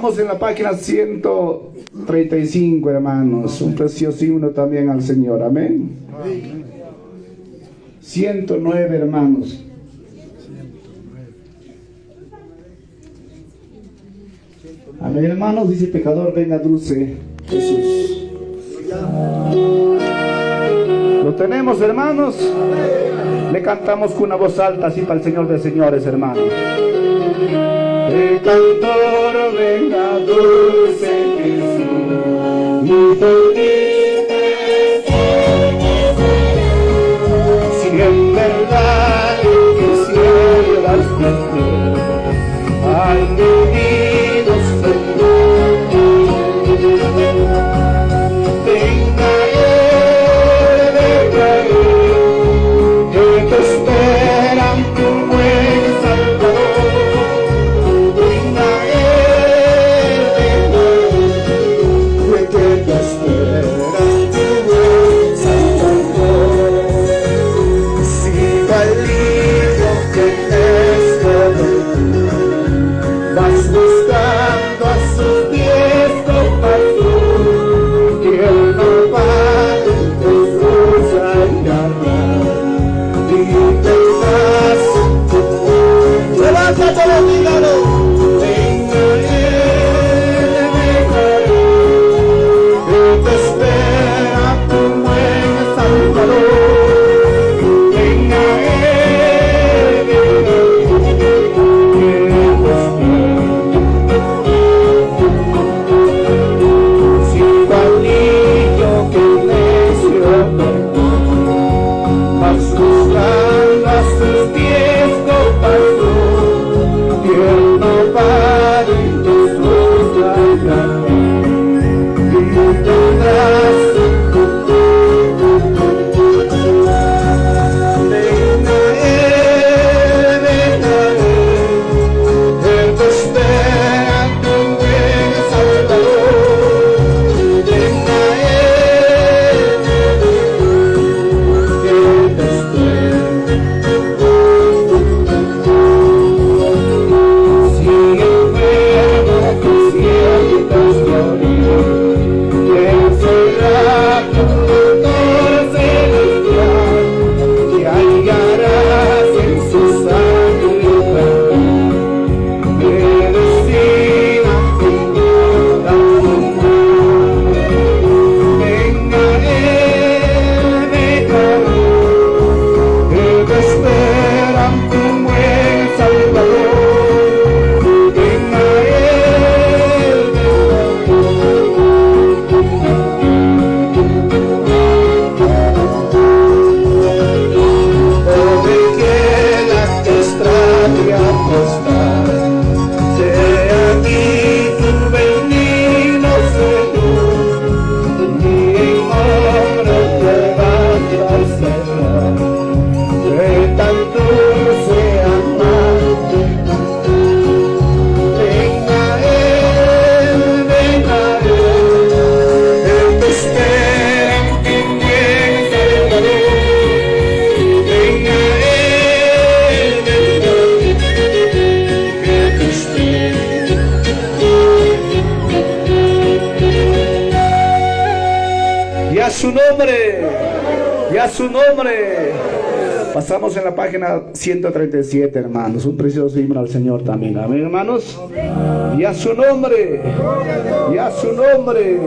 Pasamos en la página 135, hermanos. Un precioso himno también al Señor. Amén. 109, hermanos. Amén, hermanos. Dice: pecador, venga dulce Jesús. ¿Lo tenemos, hermanos? Le cantamos con una voz alta así para el Señor de señores, hermanos. Pecador, venga dulce Jesús, y por ti si en verdad quisieras cumplir al venido Señor, venga que te esperan tu buen Salvador, venga que te esperan tu buen Salvador. Siga el libro que es todo, vas buscando a sus pies con pasión, que él no va en Jesús a engañar, y tendrás levántate, dígalo, venga que te espera tu buen Salvador, venga que te si cual niño que necio vas buscando a sus pies con pasión, que él no pare en Jesús a engañar, y tendrás él te espera tu buen Salvador, venga que te espera. Si enfermo te sientas morir, él será tu doctor celestial, te hallarás en su sangre perdón, medicina que cura tu mal. Venga que te esperan tu buen Salvador, venga pobre quiera que estrate a costar, sea aquí tu benigno Señor, y en obra te va a cerrar, de tanto se amarte. Venga él te espera en tu buen Salvador, venga que te espera. Y a su nombre, y a su nombre. Pasamos en la página 137, hermanos. Un precioso himno al Señor también. Amén, hermanos. Y a su nombre, y a su nombre,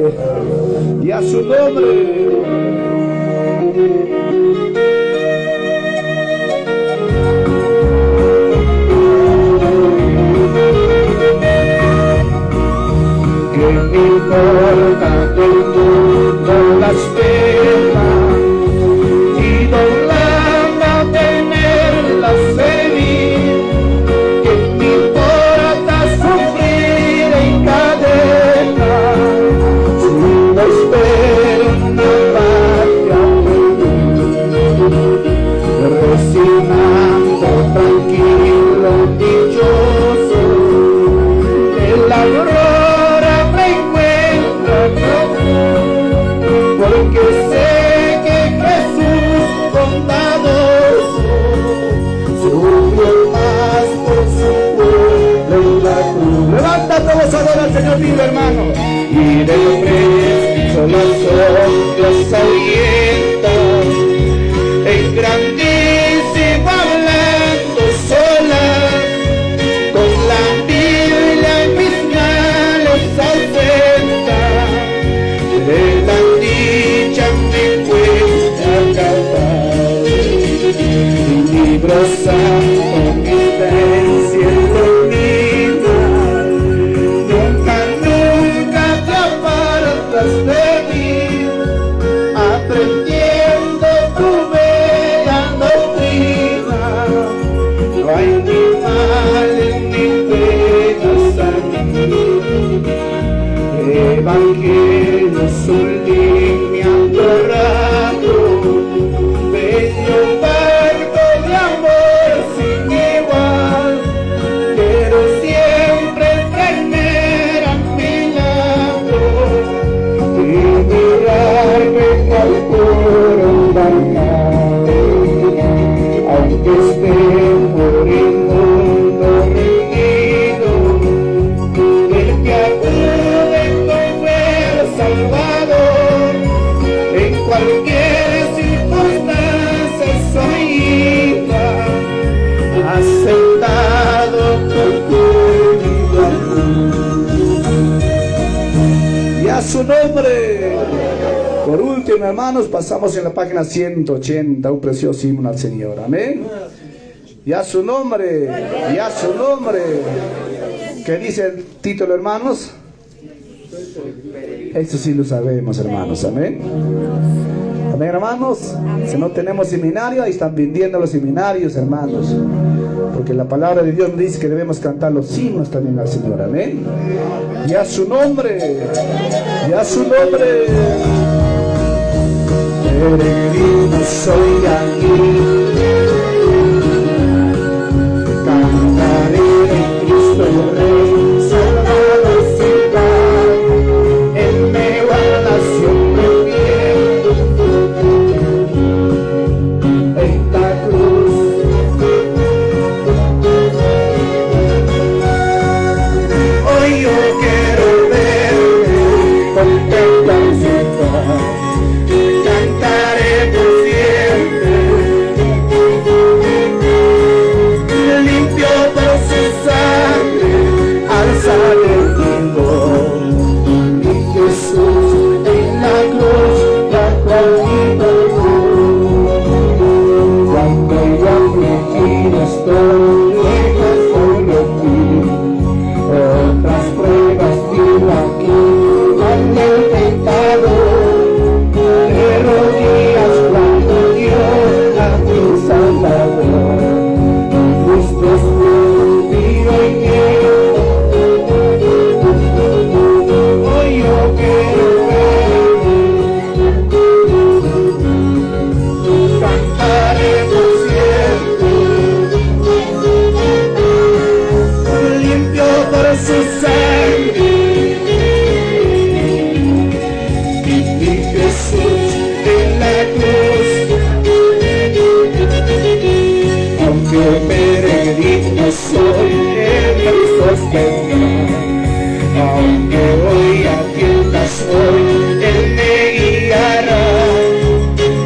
y a su nombre. ¿Qué me importa que el mundo las pena y doblando tenerlas seguir? ¿Qué me importa sufrir en cadena si no espero una patria feliz? Resignando tranquilo, dichoso, el aurora me encuentra porque sé que Jesús bondadoso sufrió más por su pueblo en la cruz. Levántate, vos adora al Señor. vivo, hermano. Y de los reyes son las sombras ahuyentas, en grandísimo hablando solas, con la Biblia en mis manos ausenta, de la dicha me encuentra capaz, y libro santo mi herencia dormida, nunca te apartas de mí, aprendiendo tu bella doctrina, no hay ni males ni penas aquí. Evangelio sublime adorado, bello barco de amor sin igual, pero siempre traerme a mi lado y mirarme cual puro bañado, aunque esté por el mundo rendido, el que acude como el Salvador, en cualquier circunstancia soy hija, aceptado por tu vida. Y a su nombre. Por último, hermanos, pasamos en la página 180, un precioso himno al Señor, amén. Y a su nombre, y a su nombre. ¿Qué dice el título, hermanos? Eso sí lo sabemos, hermanos, amén. Amén, hermanos. Si no tenemos seminario, ahí están vendiendo los seminarios, hermanos, porque la palabra de Dios nos dice que debemos cantar los himnos también al Señor, amén. Y a su nombre, y a su nombre. Peregrino soy aquí, cantaré en Cristo el Rey, Salvador sin par, Él me guarda siempre fiel, en la cruz. Hoy yo quiero verme, contemplar su paz, cantaré por siempre, limpio por su sangre, alzar el timón, y Jesús en la cruz bajo mi dolor. Cuando yo afligido estoy, lejos de ti, otras pruebas vivo aquí, ante el pecado. Rodillas cuando Dios a tu Salvador, justo vivo en él. Hoy yo quiero ver, cantaré por siempre, limpio por su sangre, y Jesús en la cruz. Aunque peregrino soy, Él me sostendrá, aunque hoy a tiendas voy, Él me guiará,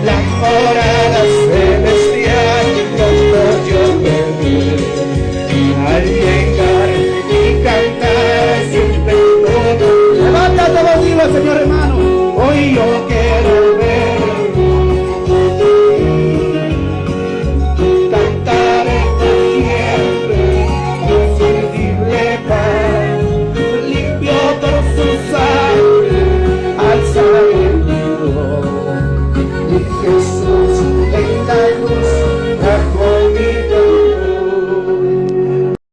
la morada celestial pronto yo veré, al llegar y cantar siempre todo. Levántate conmigo, Señor hermano. Hoy yo quiero ver, cantaré por siempre, inconfundible paz, limpio por su sangre, alzar el libro, y Jesús